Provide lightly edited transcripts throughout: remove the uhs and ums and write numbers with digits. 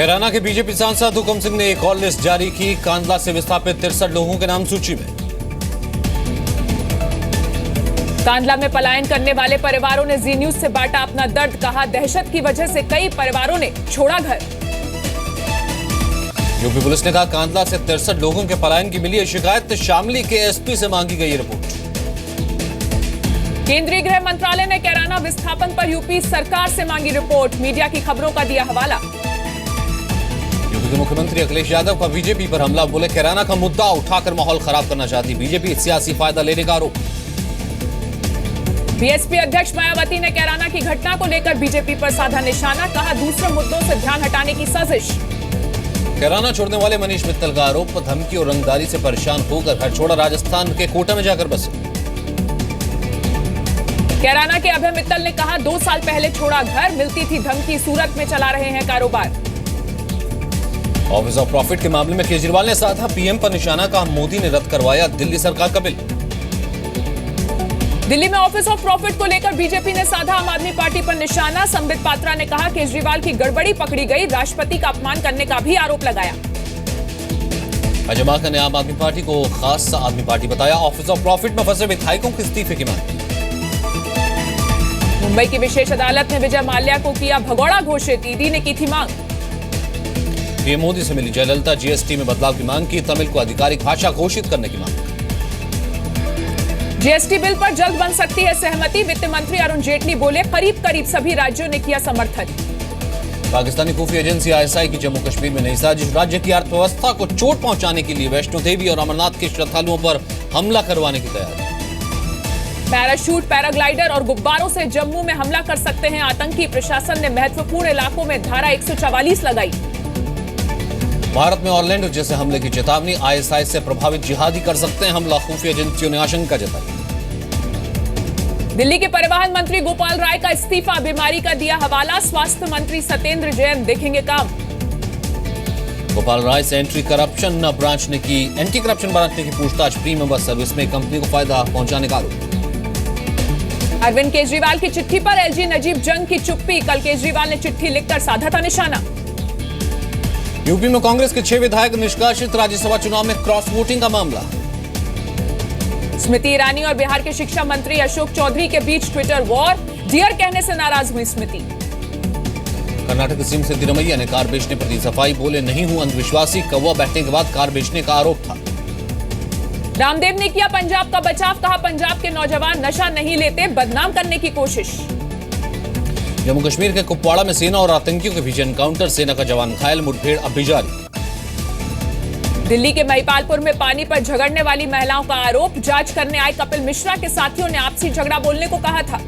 कैराना के बीजेपी सांसद हुकुम सिंह ने एक और लिस्ट जारी की। कांडला से विस्थापित 63 लोगों के नाम सूची में। कांडला में पलायन करने वाले परिवारों ने जी न्यूज से बांटा अपना दर्द। कहा, दहशत की वजह से कई परिवारों ने छोड़ा घर। यूपी पुलिस ने कहा, कांडला से 63 लोगों के पलायन की मिली है शिकायत। शामली के एसपी से मांगी गई रिपोर्ट। केंद्रीय गृह मंत्रालय ने कैराना विस्थापन पर यूपी सरकार से मांगी रिपोर्ट। मीडिया की खबरों का दिया हवाला। यूपी के मुख्यमंत्री अखिलेश यादव का बीजेपी पर हमला। बोले, कैराना का मुद्दा उठाकर माहौल खराब करना चाहती बीजेपी, सियासी फायदा लेने का आरोप। बीएसपी अध्यक्ष मायावती ने कैराना की घटना को लेकर बीजेपी पर साधा निशाना। कहा, दूसरे मुद्दों से ध्यान हटाने की साजिश। कैराना छोड़ने वाले मनीष मित्तल का आरोप, धमकी और रंगदारी से परेशान होकर घर छोड़ा, राजस्थान के कोटा में जाकर बसे। कैराना के अभय मित्तल ने कहा, 2 साल पहले छोड़ा घर, मिलती थी धमकी, सूरत में चला रहे हैं कारोबार। ऑफिस ऑफ प्रॉफिट के मामले में केजरीवाल ने साधा पीएम पर निशाना। कहा, मोदी ने रद्द करवाया दिल्ली सरकार का बिल। दिल्ली में ऑफिस ऑफ प्रॉफिट को लेकर बीजेपी ने साधा आम आदमी पार्टी पर निशाना। संबित पात्रा ने कहा, केजरीवाल की गड़बड़ी पकड़ी गई, राष्ट्रपति का अपमान करने का भी आरोप लगाया। अजय माकन ने आम आदमी पार्टी को खास आदमी पार्टी बताया। ऑफिस ऑफ प्रॉफिट में फंसे विधायकों के इस्तीफे की मांग। मुंबई की विशेष अदालत ने विजय माल्या को किया भगौड़ा घोषित। ईडी ने की थी मांग। पीएम मोदी से मिली जयललिता, जीएसटी में बदलाव की मांग की। तमिल को आधिकारिक भाषा घोषित करने की मांग। जीएसटी बिल पर जल्द बन सकती है सहमति। वित्त मंत्री अरुण जेटली बोले, करीब करीब सभी राज्यों ने किया समर्थन। पाकिस्तानी खुफिया एजेंसी आईएसआई की जम्मू कश्मीर में नई साजिश। राज्य की अर्थव्यवस्था को चोट पहुंचाने के लिए वैष्णो देवी और अमरनाथ के श्रद्धालुओं पर हमला करवाने की तैयारी। पैराशूट, पैराग्लाइडर और गुब्बारों से जम्मू में हमला कर सकते हैं आतंकी। प्रशासन ने महत्वपूर्ण इलाकों में धारा 144 लगाई। भारत में ऑरलैंडो जैसे हमले की चेतावनी। आईएसआई से प्रभावित जिहादी कर सकते हैं हमला, खुफिया एजेंसियों ने आशंका जताई। दिल्ली के परिवहन मंत्री गोपाल राय का इस्तीफा, बीमारी का दिया हवाला। स्वास्थ्य मंत्री सत्येंद्र जैन देखेंगे काम। गोपाल राय से एंटी करप्शन ब्रांच ने की पूछताछ। प्री मेंबर सर्विस में कंपनी को फायदा पहुंचाने का आरोप। अरविंद केजरीवाल की चिट्ठी पर एलजी नजीब जंग की चुप्पी। कल केजरीवाल ने चिट्ठी लिखकर साधा था निशाना। यूपी में कांग्रेस के 6 विधायक निष्कासित। राज्यसभा चुनाव में क्रॉस वोटिंग का मामला। स्मृति ईरानी और बिहार के शिक्षा मंत्री अशोक चौधरी के बीच ट्विटर वॉर। डियर कहने से नाराज हुई स्मृति। कर्नाटक सीएम सिद्धरमैया ने कार बेचने पर दी सफाई। बोले, नहीं हूं अंधविश्वासी। कौवा बैठने के बाद कार बेचने का आरोप था। रामदेव ने किया पंजाब का बचाव। कहा, पंजाब के नौजवान नशा नहीं लेते, बदनाम करने की कोशिश। जम्मू कश्मीर के कुपवाड़ा में सेना और आतंकियों के बीच एनकाउंटर। सेना का जवान घायल, मुठभेड़ अब भी जारी। दिल्ली के महिपालपुर में पानी पर झगड़ने वाली महिलाओं का आरोप। जांच करने आए कपिल मिश्रा के साथियों ने आपसी झगड़ा बोलने को कहा था।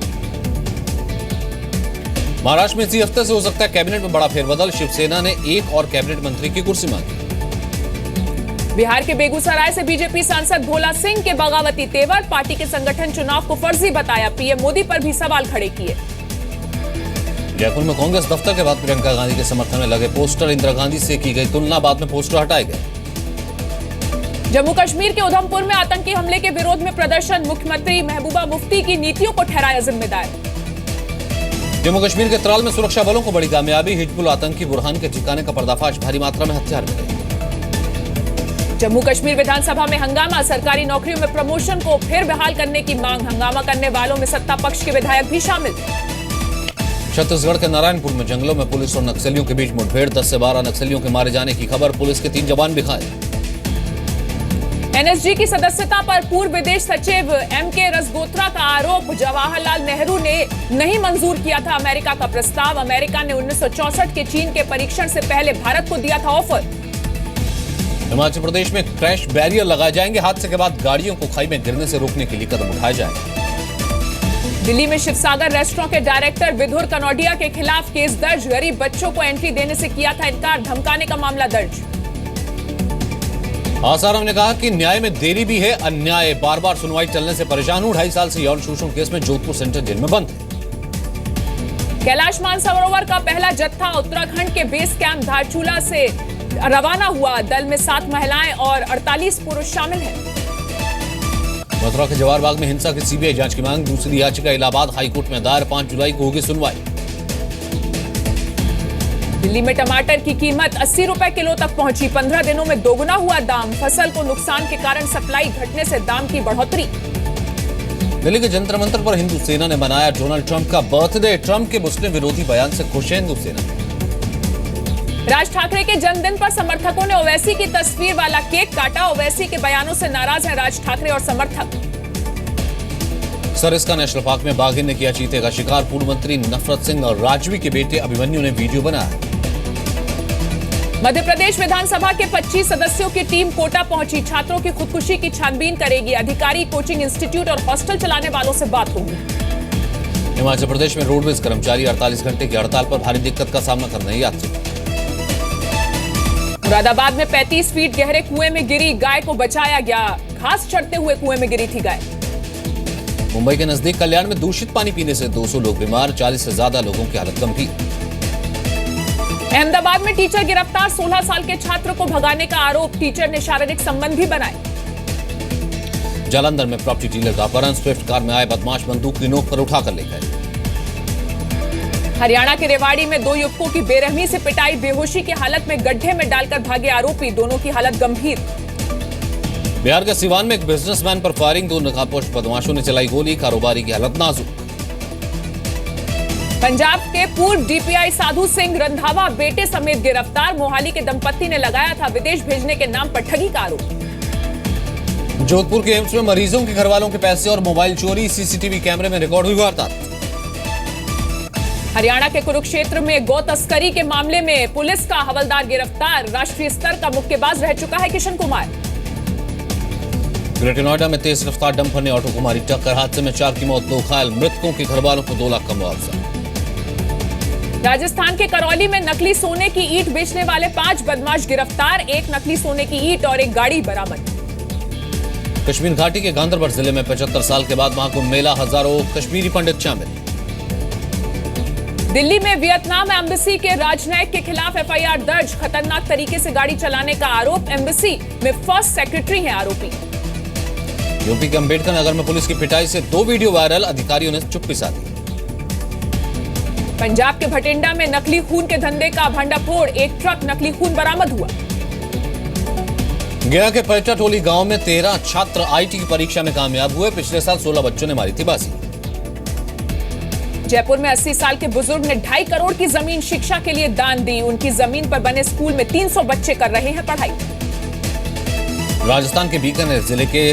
महाराष्ट्र में इसी हफ्ते से हो सकता है कैबिनेट में बड़ा फेरबदल। शिवसेना ने एक और कैबिनेट मंत्री की कुर्सी मांगी। बिहार के बेगूसराय से बीजेपी सांसद भोला सिंह के बगावती तेवर। पार्टी के संगठन चुनाव को फर्जी बताया। पीएम मोदी पर भी सवाल खड़े किए। जयपुर में कांग्रेस दफ्तर के बाद प्रियंका गांधी के समर्थन में लगे पोस्टर। इंदिरा गांधी से की गई तुलना, बाद में पोस्टर हटाए गए। जम्मू कश्मीर के उधमपुर में आतंकी हमले के विरोध में प्रदर्शन। मुख्यमंत्री महबूबा मुफ्ती की नीतियों को ठहराया जिम्मेदार। जम्मू कश्मीर के त्राल में सुरक्षा बलों को बड़ी कामयाबी। हिजबुल आतंकी बुरहान के ठिकाने का पर्दाफाश। भारी मात्रा में हथियार मिले। जम्मू कश्मीर विधानसभा में हंगामा। सरकारी नौकरियों में प्रमोशन को फिर बहाल करने की मांग। हंगामा करने वालों में सत्ता पक्ष के विधायक भी शामिल। छत्तीसगढ़ के नारायणपुर में जंगलों में पुलिस और नक्सलियों के बीच मुठभेड़। 10 से 12 नक्सलियों के मारे जाने की खबर। पुलिस के 3 जवान भी घायल। एनएसजी की सदस्यता पर पूर्व विदेश सचिव एमके रसगोत्रा का आरोप। जवाहरलाल नेहरू ने नहीं मंजूर किया था अमेरिका का प्रस्ताव। अमेरिका ने 1964 के चीन के परीक्षण से पहले भारत को दिया था ऑफर। हिमाचल प्रदेश में क्रैश बैरियर लगाए जाएंगे। हादसे के बाद गाड़ियों को खाई में गिरने से रोकने के लिए कदम उठाए जाएंगे। दिल्ली में शिवसागर रेस्टोरेंट के डायरेक्टर विधुर कनौडिया के खिलाफ केस दर्ज। गरीब बच्चों को एंट्री देने से किया था इनकार। धमकाने का मामला दर्ज। आसाराम ने कहा कि न्याय में देरी भी है, अन्याय। बार बार सुनवाई टलने से परेशान हूं। 2.5 साल से यौन शोषण केस में जोधपुर सेंट्रल जेल में बंद है। कैलाश मानसरोवर का पहला जत्था उत्तराखंड के बेस कैंप धारचूला से रवाना हुआ। दल में 7 महिलाएं और 48 पुरुष शामिल हैं। मथुरा के जवाहर बाग में हिंसा की सीबीआई जांच की मांग। दूसरी याचिका इलाहाबाद हाईकोर्ट में दायर। 5 जुलाई को होगी सुनवाई। दिल्ली में टमाटर की कीमत 80 रुपए किलो तक पहुंची। 15 दिनों में दोगुना हुआ दाम। फसल को नुकसान के कारण सप्लाई घटने से दाम की बढ़ोतरी। दिल्ली के जंतर मंतर पर हिंदू सेना ने मनाया डोनाल्ड ट्रंप का बर्थडे। ट्रंप के मुस्लिम विरोधी बयान से खुश है हिंदू सेना। राज ठाकरे के जन्मदिन पर समर्थकों ने ओवैसी की तस्वीर वाला केक काटा। ओवैसी के बयानों से नाराज हैं राज ठाकरे और समर्थक। सरिस्का नेशनल पार्क में बाघिन ने किया चीते का शिकार। पूर्व मंत्री नफरत सिंह और राजवी के बेटे अभिमन्यु ने वीडियो बनाया। मध्य प्रदेश विधानसभा के 25 सदस्यों की टीम कोटा पहुंची। छात्रों की खुदकुशी की छानबीन करेगी। अधिकारी, कोचिंग इंस्टीट्यूट और हॉस्टल चलाने वालों से बात होगी। हिमाचल प्रदेश में रोडवेज कर्मचारी 48 घंटे की हड़ताल पर भारी दिक्कत का सामना कर रहे हैं यात्री। मुरादाबाद में 35 फीट गहरे कुएं में गिरी गाय को बचाया गया। घास चढ़ते हुए कुएं में गिरी थी गाय। मुंबई के नजदीक कल्याण में दूषित पानी पीने से 200 लोग बीमार। 40 से ज्यादा लोगों की हालत गंभीर। अहमदाबाद में टीचर गिरफ्तार। 16 साल के छात्र को भगाने का आरोप। टीचर ने शारीरिक संबंध भी बनाए। जालंधर में प्रॉपर्टी डीलर का अपहरण। स्विफ्ट कार में आए बदमाश बंदूक की नोक पर उठाकर ले गए। हरियाणा के रेवाड़ी में 2 युवकों की बेरहमी से पिटाई। बेहोशी की हालत में गड्ढे में डालकर भागे आरोपी। दोनों की हालत गंभीर। बिहार के सिवान में एक बिजनेसमैन पर फायरिंग। 2 नकाबपोश बदमाशों ने चलाई गोली। कारोबारी की हालत नाजुक। पंजाब के पूर्व डीपीआई साधु सिंह रंधावा बेटे समेत गिरफ्तार। मोहाली के दंपति ने लगाया था विदेश भेजने के नाम पर ठगी का आरोप। जोधपुर के एम्स में मरीजों के घरवालों के पैसे और मोबाइल चोरी। सीसीटीवी कैमरे में रिकॉर्ड हुई वारदात। हरियाणा के कुरुक्षेत्र में गौ तस्करी के मामले में पुलिस का हवलदार गिरफ्तार। राष्ट्रीय स्तर का मुक्केबाज रह चुका है किशन कुमार। ग्रेटर नोएडा में तेज रफ्तार डंपर ने ऑटो को मारी टक्कर। हादसे में 4 की मौत, 2 घायल। मृतकों के घरवालों को 2 लाख का मुआवजा। राजस्थान के करौली में नकली सोने की ईंट बेचने वाले 5 बदमाश गिरफ्तार। 1 नकली सोने की ईंट और 1 गाड़ी बरामद। कश्मीर घाटी के गांधरबल जिले में 75 साल के बाद महाकुंभ मेला। हजारों कश्मीरी पंडित शामिल। दिल्ली में वियतनाम एम्बेसी के राजनयिक के खिलाफ एफआईआर दर्ज। खतरनाक तरीके से गाड़ी चलाने का आरोप। एम्बेसी में फर्स्ट सेक्रेटरी हैं आरोपी। यूपी के अंबेडकर नगर में पुलिस की पिटाई से 2 वीडियो वायरल। अधिकारियों ने चुप्पी साधी। पंजाब के भटिंडा में नकली खून के धंधे का भंडाफोड़। 1 ट्रक नकली खून बरामद हुआ। गया के पैटा टोली गांव में 13 छात्र आईटी की परीक्षा में कामयाब हुए। पिछले साल 16 बच्चों ने मारी थी बाजी। जयपुर में 80 साल के बुजुर्ग ने 2.5 करोड़ की जमीन शिक्षा के लिए दान दी। उनकी जमीन पर बने स्कूल में 300 बच्चे कर रहे हैं पढ़ाई। राजस्थान के बीकानेर जिले के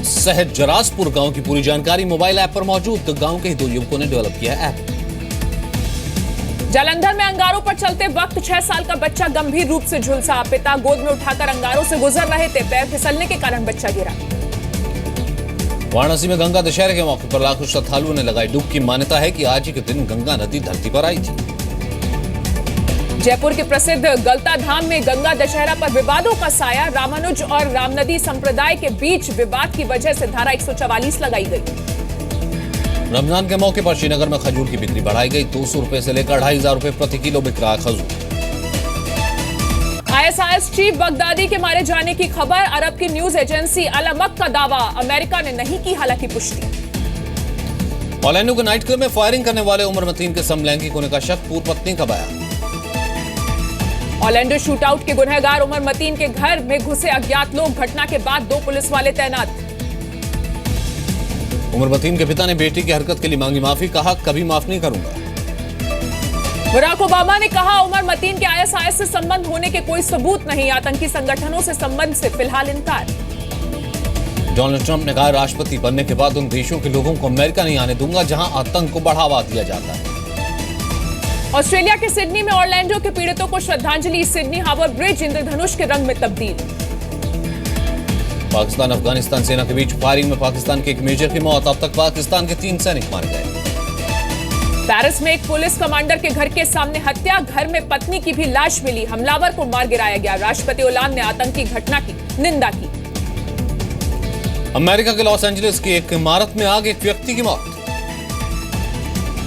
सहजराजपुर गांव की पूरी जानकारी मोबाइल ऐप पर मौजूद। गांव के ही 2 युवकों ने डेवलप किया ऐप। जालंधर में अंगारों पर चलते वक्त 6 साल का बच्चा गंभीर रूप से झुलसा। पिता गोद में उठाकर अंगारों से गुजर रहे थे। पैर फिसलने के कारण बच्चा गिरा। वाराणसी में गंगा दशहरे के मौके पर लाखों श्रद्धालुओं ने लगाई डुबकी। मान्यता है कि आज ही के दिन गंगा नदी धरती पर आई थी। जयपुर के प्रसिद्ध गलता धाम में गंगा दशहरा पर विवादों का साया। रामानुज और रामनदी संप्रदाय के बीच विवाद की वजह से धारा 144 लगाई गई। रमजान के मौके पर श्रीनगर में खजूर की बिक्री बढ़ाई गई। 200 रुपए से लेकर 2,500 रुपए प्रति किलो बिक रहा खजूर। आईएसआईएस चीफ बगदादी के मारे जाने की खबर। अरब की न्यूज एजेंसी अल अमक का दावा। अमेरिका ने नहीं की हालांकि पुष्टि। ऑरलैंडो के नाइट क्लब में फायरिंग करने वाले उमर मतीन के समलैंगिक होने का शक। पूर्व पत्नी का बयान। ऑरलैंडो शूटआउट के गुनहगार उमर मतीन के घर में घुसे अज्ञात लोग। घटना के बाद 2 पुलिस वाले तैनात। उमर मतीन के पिता ने बेटी की हरकत के लिए मांगी माफी। कहा कभी माफ नहीं करूंगा। बराक ओबामा ने कहा उमर मतीन के आईएसआईएस से संबंध होने के कोई सबूत नहीं। आतंकी संगठनों से संबंध से फिलहाल इनकार। डोनाल्ड ट्रंप ने कहा राष्ट्रपति बनने के बाद उन देशों के लोगों को अमेरिका नहीं आने दूंगा जहां आतंक को बढ़ावा दिया जाता है। ऑस्ट्रेलिया के सिडनी में ऑरलैंडो के पीड़ितों को श्रद्धांजलि। सिडनी हार्बर ब्रिज इंद्रधनुष के रंग में तब्दील। पाकिस्तान अफगानिस्तान सेना के बीच फायरिंग में पाकिस्तान के एक मेजर की मौत। अब तक पाकिस्तान के 3 सैनिक मारे गए। पेरिस में एक पुलिस कमांडर के घर के सामने हत्या। घर में पत्नी की भी लाश मिली। हमलावर को मार गिराया गया। राष्ट्रपति ओलांद ने आतंकी घटना की निंदा की। अमेरिका के लॉस एंजलिस की एक इमारत में आग, एक व्यक्ति की मौत।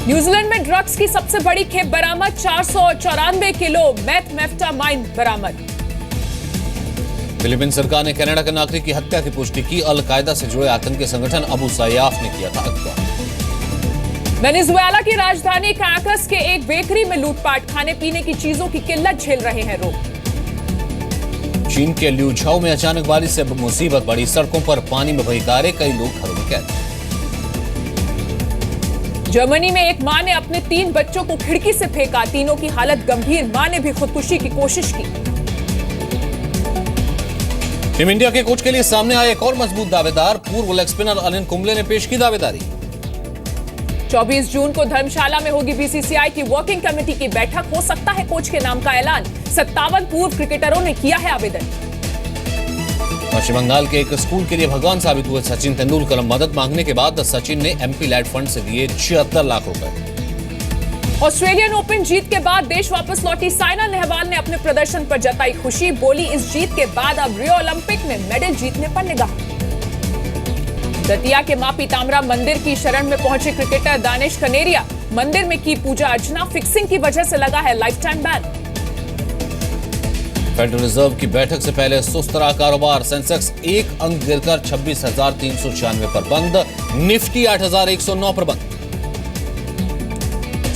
न्यूजीलैंड में ड्रग्स की सबसे बड़ी खेप बरामद। 494 किलो मेथाम्फेटामाइन बरामद। फिलीपीन सरकार ने कनाडा के नागरिक की हत्या की पुष्टि की। अल कायदा से जुड़े आतंकी संगठन अबू सयाफ ने किया था अगवा। वेनेजुएला की राजधानी कैराकस के एक बेकरी में लूटपाट, खाने पीने की चीजों की किल्लत झेल रहे हैं लोग। चीन के ल्यूझाओ में अचानक बारिश से मुसीबत बढ़ी, सड़कों पर पानी में बही कारें, कई लोग घरों में कैद। जर्मनी में एक मां ने अपने 3 बच्चों को खिड़की से फेंका, तीनों की हालत गंभीर, मां ने भी खुदकुशी की कोशिश की। टीम इंडिया के कोच के लिए सामने आए एक और मजबूत दावेदार, पूर्व लेग स्पिनर अनिल कुंबले ने पेश की दावेदारी। 24 जून को धर्मशाला में होगी बीसीसीआई की वर्किंग कमेटी की बैठक, हो सकता है कोच के नाम का ऐलान। 57 पूर्व क्रिकेटरों ने किया है आवेदन। पश्चिम बंगाल के एक स्कूल के लिए भगवान साबित हुए सचिन तेंदुलकर, मदद मांगने के बाद सचिन ने एमपी लैड फंड से दिए 76 लाख रुपए। ऑस्ट्रेलियन ओपन जीत के बाद देश वापस लौटी साइना नेहवाल ने अपने प्रदर्शन पर जताई खुशी, बोली इस जीत के बाद अब रियो ओलंपिक में मेडल जीतने पर निगाह। दतिया के मां पीताम्बरा मंदिर की शरण में पहुंचे क्रिकेटर दानिश कनेरिया, मंदिर में की पूजा अर्चना, फिक्सिंग की वजह से लगा है life time ban. Federal reserve की बैठक से पहले सुस्त रहा कारोबार, सेंसेक्स 1 अंक गिरकर 26,396 पर बंद, निफ्टी 8,109 पर बंद।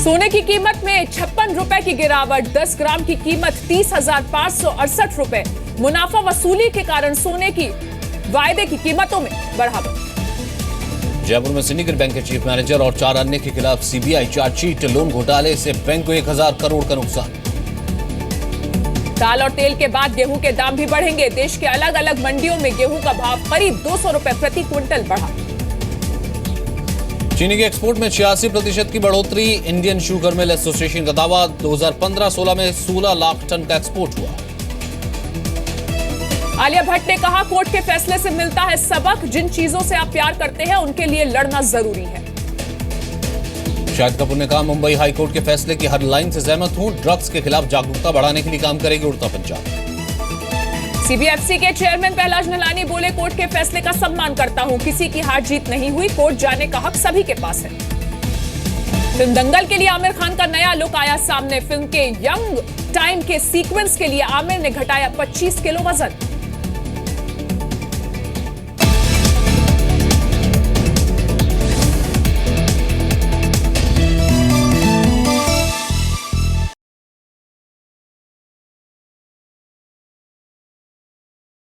सोने की कीमत में 56 रुपए की गिरावट, 10 ग्राम की कीमत 30,568 रुपए। मुनाफा वसूली के कारण सोने की वायदे की कीमतों में बढ़ावट। जयपुर में सिंडिकेट बैंक के चीफ मैनेजर और 4 अन्य के खिलाफ सीबीआई चार्जशीट, लोन घोटाले से बैंक को 1,000 करोड़ का नुकसान। दाल और तेल के बाद गेहूं के दाम भी बढ़ेंगे, देश के अलग अलग मंडियों में गेहूं का भाव करीब 200 रुपए प्रति क्विंटल बढ़ा। चीनी के एक्सपोर्ट में 86% की बढ़ोतरी, इंडियन शुगर मिल एसोसिएशन का दावा, 2015-16 में 16 लाख टन का एक्सपोर्ट हुआ। आलिया भट्ट ने कहा कोर्ट के फैसले से मिलता है सबक, जिन चीजों से आप प्यार करते हैं उनके लिए लड़ना जरूरी है। शाहिद कपूर ने कहा मुंबई हाई कोर्ट के फैसले की हर लाइन से सहमत हूं, ड्रग्स के खिलाफ जागरूकता बढ़ाने के लिए काम करेगी उड़ता पंजाब। सीबीएफसी के चेयरमैन पहलाज नलानी बोले कोर्ट के फैसले का सम्मान करता हूं, किसी की हार जीत नहीं हुई, कोर्ट जाने का हक सभी के पास है। फिल्म दंगल के लिए आमिर खान का नया लुक आया सामने, फिल्म के यंग टाइम के सीक्वेंस के लिए आमिर ने घटाया 25 किलो वजन।